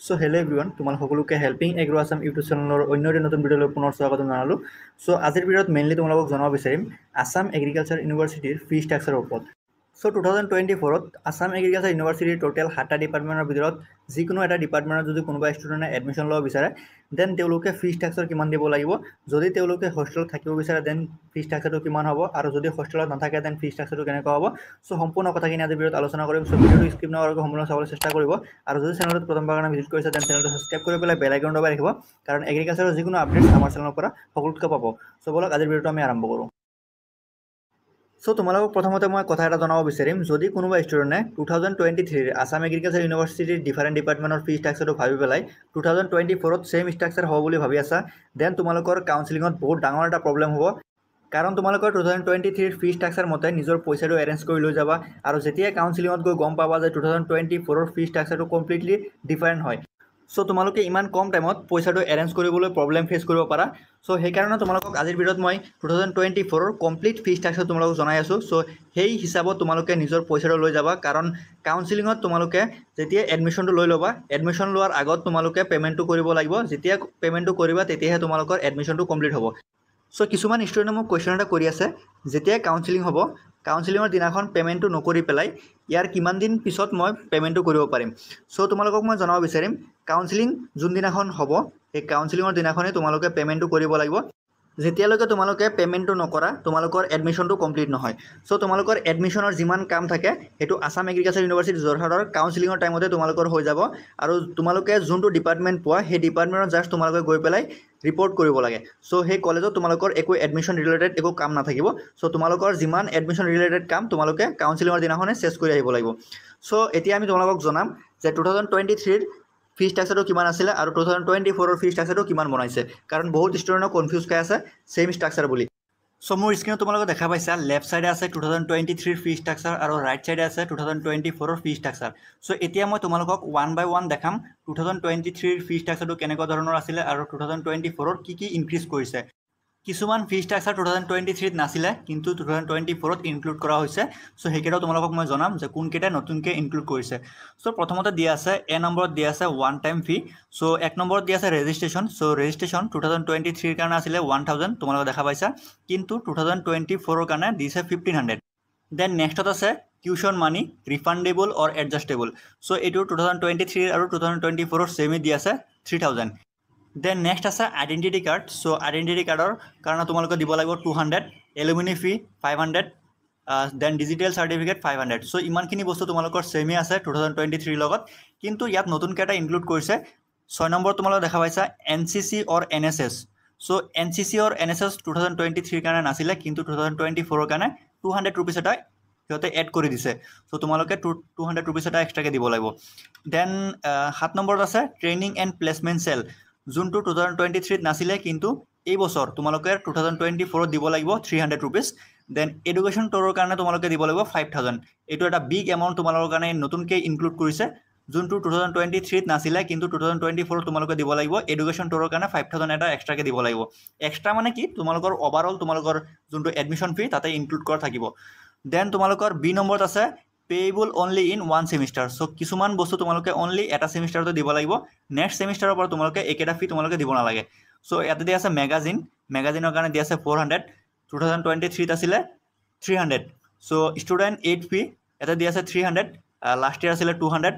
So hello এভৰিওয়ান, তোমাৰ সকলোকে helping agro Assam YouTube চেনেলৰ অন্য এটা নতুন ভিডিঅ'লৈ পুনৰ স্বাগতম জনালোঁ। সো আজিৰ ভিডিঅ'ত মেইনলি তোমালোকক জনাব বিচাৰিম আসাম এগ্ৰিকালচাৰ ইউনিভাৰ্চিটিৰ ফি ষ্ট্ৰাকচাৰৰ ওপৰত। সো 2024ত আসাম এগ্ৰিকালচাৰ ইউনিভাৰ্চিটিৰ টোটেল 7টা ডিপাৰ্টমেণ্টৰ ভিতৰত যিকোনো এটা ডিপাৰ্টমেণ্টত যদি কোনোবা ষ্টুডেণ্টে এডমিশ্যন ল'ব বিচাৰে দেন তেওঁলোকে ফি ষ্ট্ৰাকচাৰ কিমান দিব লাগিব, যদি তেওঁলোকে হোষ্টেলত থাকিব বিচাৰে দেন ফি ষ্ট্ৰাকচাৰটো কিমান হ'ব, আৰু যদি হোষ্টেলত নাথাকে দেন ফি ষ্ট্ৰাকচাৰটো কেনেকুৱা হ'ব। সো সম্পূৰ্ণ কথাখিনি আজিৰ ভিডিঅ'ত আলোচনা কৰিম। সো ভিডিঅ'টো স্কিপ নকৰাকৈ সম্পূৰ্ণ চাবলৈ চেষ্টা কৰিব, আৰু যদি চেনেলটোত প্ৰথমবাৰ কাৰণে ভিজিট কৰিছে দেন চেনেলটো সাবস্ক্ৰাইব কৰি পেলাই বেল আইকন দবাই ৰাখিব, কাৰণ এগ্ৰিকালচাৰৰ যিকোনো আপডেট আমাৰ চেনেলৰ পৰা সকলোতকৈ পাব। সো বলক আজিৰ ভিডিঅ'টো আমি আৰম্ভ কৰোঁ। সো তোমালোকক প্ৰথমতে মই কথা এটা জনাব বিচাৰিম, যদি কোনোবা ষ্টুডেণ্টে 2023 আসাম এগ্ৰিকালচাৰ ইউনিভাৰ্চিটিৰ ডিফাৰেণ্ট ডিপাৰ্টমেণ্টৰ ফি ষ্ট্ৰাকচাৰটো ভাবি পেলাই 2024ত ছেম ষ্ট্ৰাকচাৰ হ'ব বুলি ভাবি আছা, দেন তোমালোকৰ কাউন্সিলিঙত বহুত ডাঙৰ এটা প্ৰব্লেম হ'ব। কাৰণ তোমালোকৰ 2023 ফি ষ্ট্ৰাকচাৰ মতে নিজৰ পইচাটো এৰেঞ্জ কৰি লৈ যাবা, আৰু যেতিয়া কাউন্সিলিঙত গৈ গম পাবা যে 2024ৰ ফি ষ্ট্ৰাকচাৰটো কমপ্লিটলি ডিফাৰেণ্ট হয়। সো তোমালোকে ইমান কম টাইমত পইচাটো এৰেঞ্জ কৰিবলৈ প্ৰব্লেম ফেচ কৰিব পাৰা। সো সেইকাৰণে তোমালোকক আজিৰ ভিডিঅ'ত মই 2024ৰ কমপ্লিট ফি ষ্ট্ৰাকচাৰ তোমালোকক জনাই আছোঁ। সো সেই হিচাপত তোমালোকে নিজৰ পইচাটো লৈ যাবা, কাৰণ কাউন্সিলিঙত তোমালোকে যেতিয়া এডমিশ্যনটো লৈ ল'বা, এডমিশ্যন লোৱাৰ আগত তোমালোকে পে'মেণ্টটো কৰিব লাগিব। যেতিয়া পে'মেণ্টটো কৰিবা তেতিয়াহে তোমালোকৰ এডমিশ্যনটো কমপ্লিট হ'ব। সো কিছুমান ষ্টুডেণ্টে মোক কুৱেশ্যন এটা কৰি আছে, যেতিয়া কাউন্সিলিং হ'ব, কাউন্সিলিঙৰ দিনাখন পে'মেণ্টটো নকৰি পেলাই ইয়াৰ কিমান দিন পিছত মই পে'মেণ্টটো কৰিব পাৰিম। সো তোমালোকক মই জনাব বিচাৰিম, কাউন্সিলিং যোনদিনাখন হ'ব সেই কাউন্সিলিঙৰ দিনাখনেই তোমালোকে পে'মেণ্টটো কৰিব লাগিব। যেতিয়ালৈকে তোমালোকে পে'মেণ্টটো নকৰা তোমালোকৰ এডমিশ্যনটো কমপ্লিট নহয়। সো তোমালোকৰ এডমিশ্যনৰ যিমান কাম থাকে সেইটো আসাম এগ্ৰিকালচাৰ ইউনিভাৰ্চিটি যোৰহাটৰ কাউন্সিলিঙৰ টাইমতে তোমালোকৰ হৈ যাব, আৰু তোমালোকে যোনটো ডিপাৰ্টমেণ্ট পোৱা সেই ডিপাৰ্টমেণ্টত জাষ্ট তোমালোকে গৈ পেলাই ৰিপৰ্ট কৰিব লাগে। সো সেই কলেজত তোমালোকৰ একো এডমিশ্যন ৰিলেটেড একো কাম নাথাকিব। সো তোমালোকৰ যিমান এডমিশ্যন ৰিলেটেড কাম তোমালোকে কাউন্সিলিঙৰ দিনাখনে চেছ কৰি আহিব লাগিব। সো এতিয়া আমি তোমালোকক জনাম যে 2023ৰ ফি ষ্ট্ৰাকচাৰটো কিমান আছিলে আৰু 2024ৰ ফি ষ্ট্ৰাকচাৰটো কিমান বনাইছে, কাৰণ বহুত ষ্টুডেণ্টক কনফিউজ হৈ আছে ছেইম ষ্ট্ৰাকচাৰ বুলি। সো মোৰ স্ক্ৰীনত তোমালোকে দেখা পাইছা, লেফ্ট চাইডে আছে 2023ৰ ফি ষ্ট্ৰাকচাৰ আৰু ৰাইট চাইডে আছে 2024ৰ ফি ষ্ট্ৰাকচাৰ। সো এতিয়া মই তোমালোকক ওৱান বাই ওৱান দেখাম 2023ৰ ফি ষ্ট্ৰাকচাৰটো কেনেকুৱা ধৰণৰ আছিলে আৰু 2024ৰ কি ইনক্ৰিজ কৰিছে। কিছুমান ফি ষ্ট্ৰাকচাৰ 2023ত নাছিলে কিন্তু 2024ত ইনক্লুড কৰা হৈছে। সো সেইকেইটাও তোমালোকক মই জনাম যে কোনকেইটা নতুনকৈ ইনক্লুড কৰিছে। সো প্ৰথমতে দিয়া আছে এ নম্বৰত দিয়া আছে ওৱান টাইম ফি। সো এক নম্বৰত দিয়া আছে ৰেজিষ্ট্ৰেশ্যন। সো ৰেজিষ্ট্ৰেশ্যন 2023ৰ কাৰণে আছিলে 1000, তোমালোকে দেখা পাইছা, কিন্তু 2024ৰ কাৰণে দিছে 1500। দেন নেক্সটত আছে টিউশ্যন মানি ৰিফাণ্ডেবল অৰ এডজাষ্টেবল। সো এইটো 2023 আৰু 2024ৰ ছেমে দি আছে 3000। দেন নেক্সট আছে আইডেণ্টিটি কাৰ্ড। সো আইডেণ্টিটি কাৰ্ডৰ কাৰণে তোমালোকে দিব লাগিব 200, এলুমিনি ফি 500, দেন ডিজিটেল চাৰ্টিফিকেট 500। সো ইমানখিনি বস্তু তোমালোকৰ ছেমে আছে 2023ৰ লগত, কিন্তু ইয়াত নতুনকৈ এটা ইনক্লুড কৰিছে। 6 নম্বৰ তোমালোকে দেখা পাইছা NCC অৰ NSS। সো NCC অৰ NSS 2023ৰ কাৰণে নাছিলে, কিন্তু 2024ৰ কাৰণে 200 ৰুপিজ এটা সিহঁতে এড কৰি দিছে। সো তোমালোকে 200 ৰুপিজ এটা এক্সট্ৰাকৈ দিব লাগিব। দেন 7 নম্বৰত আছে ট্ৰেইনিং এণ্ড প্লেচমেণ্ট চেল, যোনটো 2023ত নাছিলে, কিন্তু এই বছৰ তোমালোকে 2024ত দিব লাগিব 300 ৰুপিজ। দেন এডুকেশ্যন ট'ৰৰ কাৰণে তোমালোকে দিব লাগিব 5000। এইটো এটা বিগ এমাউণ্ট তোমালোকৰ কাৰণে নতুনকৈ ইনক্লুড কৰিছে, যোনটো 2023ত নাছিলে, কিন্তু 2024ত তোমালোকে দিব লাগিব। এডুকেশ্যন ট'ৰৰ কাৰণে 5000 এটা এক্সট্ৰাকৈ দিব লাগিব। এক্সট্ৰা মানে কি, তোমালোকৰ অভাৰঅল তোমালোকৰ যোনটো এডমিশ্যন ফি তাতে ইনক্লুড কৰা থাকিব। দেন তোমালোকৰ বি নম্বৰত আছে payable only in one semester. So কিছুমান বস্তু তোমালোকে অনলি এটা ছেমিষ্টাৰতে দিব লাগিব, নেক্সট ছেমিষ্টাৰৰ পৰা তোমালোকে একেটা ফি তোমালোকে দিব নালাগে। সো ইয়াতে দিয়া আছে মেগাজিনৰ কাৰণে দিয়া আছে 400, 2023ত আছিলে 300। সো ষ্টুডেণ্ট এইড ফি ইয়াতে দিয়া আছে 300, লাষ্ট ইয়েৰ আছিলে 200।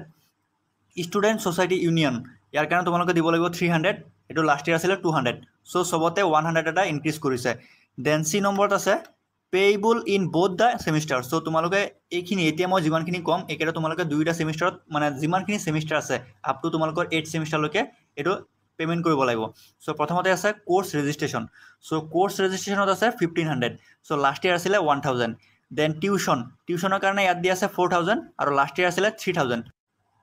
ষ্টুডেণ্ট ছ'চাইটি ইউনিয়ন ইয়াৰ কাৰণে তোমালোকে দিব লাগিব 300, এইটো লাষ্ট ইয়েৰ আছিলে 200। সো চবতে 100 এটা ইনক্ৰিজ কৰিছে। দেন চি নম্বৰত আছে payable in both the semester. So তোমালোকে এইখিনি এতিয়া মই যিমানখিনি ক'ম একেটা তোমালোকে দুয়োটা ছেমিষ্টাৰত, মানে যিমানখিনি ছেমিষ্টাৰ আছে আপ টু তোমালোকৰ 8 ছেমিষ্টাৰলৈকে এইটো পে'মেণ্ট কৰিব লাগিব। সো প্ৰথমতে আছে কোৰ্ছ ৰেজিষ্ট্ৰেশ্যন। সো কোৰ্ছ ৰেজিষ্ট্ৰেশ্যনত আছে 1500। সো লাষ্ট ইয়েৰ আছিলে 1000। দেন টিউশ্যনৰ কাৰণে ইয়াত দিয়া আছে 4000 আৰু লাষ্ট ইয়েৰ আছিলে 3000।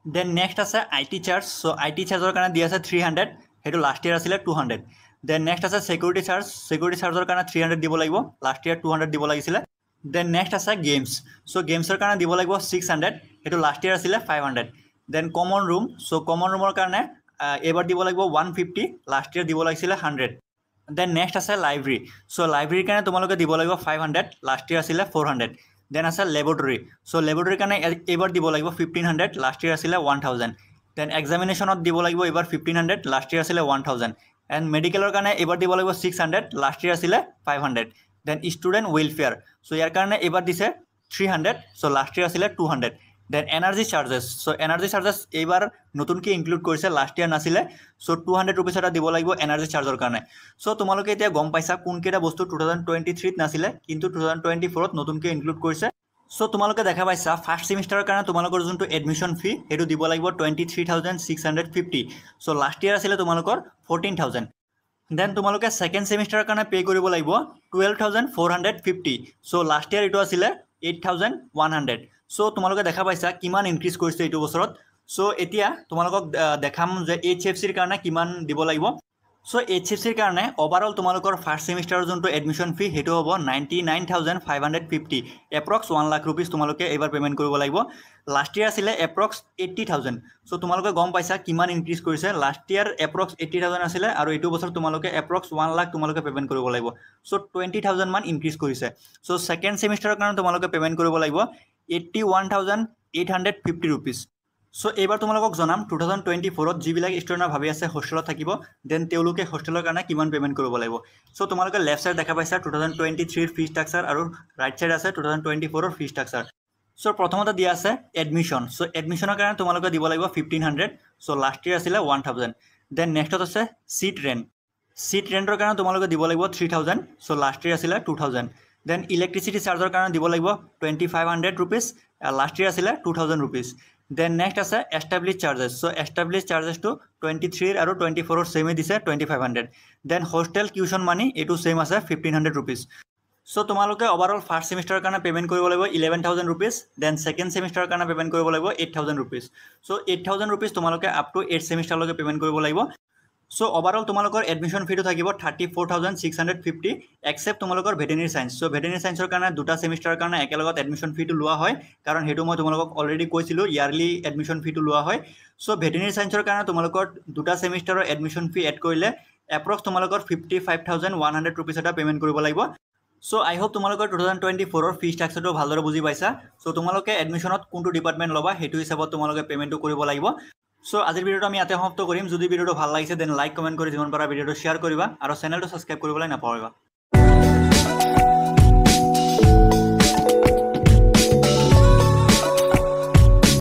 দেন নেক্সট আছে IT চাৰ্জ। সো IT চাৰ্জৰ কাৰণে দিয়া আছে 300, সেইটো লাষ্ট ইয়েৰ আছিলে 200। দেন নেক্সট আছে ছিকিউৰিটি চাৰ্জৰ কাৰণে 300 দিব লাগিব, লাষ্ট ইয়েৰ 200 দিব লাগিছিলে। দেন নেক্সট আছে গেমছ। সো গেমছৰ কাৰণে দিব লাগিব 600, সেইটো লাষ্ট ইয়েৰ আছিলে 500। Then common room. So common ৰুমৰ কাৰণে এইবাৰ দিব লাগিব 150, লাষ্ট ইয়েৰ দিব লাগিছিলে 100। দেন নেক্সট আছে লাইব্ৰেৰী। সো লাইব্ৰেৰীৰ কাৰণে তোমালোকে দিব লাগিব 500, লাষ্ট ইয়েৰ আছিলে 400। দেন আছে লেবৰেটৰী। সো লেবৰেটৰীৰ কাৰণে এইবাৰ দিব লাগিব 1500, লাষ্ট ইয়েৰ আছিলে 1000। দেন এক্সামিনেশ্যনত দিব লাগিব এইবাৰ 1500, লাষ্ট ইয়াৰ আছিলে 1000, এণ্ড মেডিকেলৰ কাৰণে এইবাৰ দিব লাগিব 600, লাষ্ট ইয়াৰ আছিলে 500, দেন ষ্টুডেণ্ট ৱেলফেয়াৰ, চ' ইয়াৰ কাৰণে এইবাৰ দিছে 300, চ' লাষ্ট ইয়াৰ আছিলে 200, দেন এনাৰ্জি চাৰ্জেছ, চ' এনাৰ্জি চাৰ্জেছ এইবাৰ নতুনকৈ ইনক্লুড কৰিছে, লাষ্ট ইয়াৰ নাছিলে, চ' 200 ৰুপিজ এটা দিব লাগিব এনাৰ্জি চাৰ্জৰ কাৰণে। চ' তোমালোকে এতিয়া গম পাইছা কোনকেইটা বস্তু 2023 নাছিলে কিন্তু 2024 নতুনকৈ ইনক্লুড কৰিছে। চ' তোমালোকে দেখা পাইছা ফাৰ্ষ্ট ছেমিষ্টাৰৰ কাৰণে তোমালোকৰ যোনটো এডমিশ্যন ফি সেইটো দিব লাগিব 23,650, চ' লাষ্ট ইয়াৰ আছিলে তোমালোকৰ 14,000, দেন তোমালোকে ছেকেণ্ড ছেমিষ্টাৰৰ কাৰণে পে' কৰিব লাগিব 12,450, চ' লাষ্ট ইয়াৰ এইটো আছিলে 8,100, চ' তোমালোকে দেখা পাইছা কিমান ইনক্ৰিজ কৰিছে এইটো বছৰত। চ' এতিয়া তোমালোকক দেখাম যে HFCৰ কাৰণে কিমান দিব লাগিব। চ' HFCৰ কাৰণে অভাৰঅল তোমালোকৰ ফাৰ্ষ্ট ছেমিষ্টাৰৰ যোনটো এডমিশ্যন ফি সেইটো হ'ব 99,550, এপ্ৰক্স 1 লাখ ৰুপিজ তোমালোকে এইবাৰ পে'মেণ্ট কৰিব লাগিব। লাষ্ট ইয়াৰ আছিলে এপ্ৰক্স 80,000, চ' তোমালোকে গম পাইছা কিমান ইনক্ৰিজ কৰিছে। লাষ্ট ইয়াৰ এপ্ৰক্স 80,000 আছিলে আৰু এইটো বছৰ তোমালোকে এপ্ৰক্স 1 লাখ তোমালোকে পে'মেণ্ট কৰিব লাগিব, চ' 20,000 মান ইনক্ৰিজ কৰিছে। চ' ছেকেণ্ড ছেমিষ্টাৰৰ কাৰণে তোমালোকে পে'মেণ্ট কৰিব লাগিব 81,850 ৰুপিজ। চ' এইবাৰ তোমালোকক জনাম 2024 যিবিলাক ষ্টুডেণ্টে ভাবি আছে হোষ্টেলত থাকিব, দেন তেওঁলোকে হোষ্টেলৰ কাৰণে কিমান পে'মেণ্ট কৰিব লাগিব। চ' তোমালোকে লেফ্ট ছাইড দেখা পাইছা 2023 ফি ষ্ট্ৰাকচাৰ আৰু ৰাইট ছাইড আছে 2024 ফি ষ্ট্ৰাকচাৰ। চ' প্ৰথমতে দিয়া আছে এডমিশ্যন, চ' এডমিশ্যনৰ কাৰণে তোমালোকে দিব লাগিব 1,500, চ' লাষ্ট ইয়াৰ আছিলে 1,000, দেন নেক্সটত আছে চিট ৰেণ্ট, চিট ৰেণ্টৰ কাৰণে তোমালোকে দিব লাগিব 3,000, চ' লাষ্ট ইয়াৰ আছিলে 2,000, দেন ইলেক্ট্ৰিচিটি চাৰ্জৰ কাৰণে দিব লাগিব 2,500 ৰুপিজ, লাষ্ট ইয়াৰ আছিলে 2,000 ৰুপিজ, দেন নেক্সট আছে এষ্টাব্লিছ চাৰ্জেছ, চ' এষ্টাব্লিছ চাৰ্জেছটো 23 আৰু 24 ছেমে দিছে 2,500, দেন হোষ্টেল টিউশ্যন মানি এইটো ছেম আছে 1,500 ৰুপিজ। চ' তোমালোকে অভাৰঅল ফাৰ্ষ্ট ছেমিষ্টাৰৰ কাৰণে পে'মেণ্ট কৰিব লাগিব 11,000 ৰুপিজ, দেন ছেকেণ্ড ছেমিষ্টাৰৰ কাৰণে পে'মেণ্ট কৰিব লাগিব 8,000 ৰুপিজ, চ' 8,000 ৰুপিজ তোমালোকে আপ টু 8 ছেমিষ্টাৰলৈকে পে'মেণ্ট কৰিব লাগিব। চ' অভাৰঅল তোমালোকৰ এডমিশ্যন ফিটো থাকিব 34,650, এক্সেপ্ট তোমালোকৰ ভেটেনেৰী চায়েন্স। চ' ভেটেনেৰী চায়েন্সৰ কাৰণে দুটা ছেমিষ্টাৰৰ কাৰণে একেলগত এডমিশ্যন ফিটো লোৱা হয়, কাৰণ সেইটো মই তোমালোকক অলৰেডি কৈছিলোঁ ইয়াৰলি এডমিশ্যন ফিটো লোৱা হয়। চ' ভেটেনেৰী চায়েন্সৰ কাৰণে তোমালোকৰ দুটা ছেমিষ্টাৰৰ এডমিশ্যন ফি এড কৰিলে এপ্ৰক্স তোমালোকৰ 55,100 ৰুপিজ এটা পে'মেণ্ট কৰিব লাগিব। চ' আই হোপ তোমালোকৰ 2024 ফি ষ্ট্ৰাকচাৰটো ভালদৰে বুজি পাইছা। চ' তোমালোকে এডমিশ্যনত কোনটো ডিপাৰ্টমেণ্ট ল'বা সেইটো হিচাপত তোমালোকে পে'মেণ্টটো কৰিব লাগিব। চ' আজিৰ ভিডিঅ'টো আমি ইয়াতে সমাপ্ত কৰিম। যদি ভিডিঅ'টো ভাল লাগিছে দেন লাইক কমেণ্ট কৰি যিমান পাৰা ভিডিঅ'টো শ্বেয়াৰ কৰিবা আৰু চেনেলটো ছাবস্ক্ৰাইব কৰিবলৈ নাপাহৰিবা।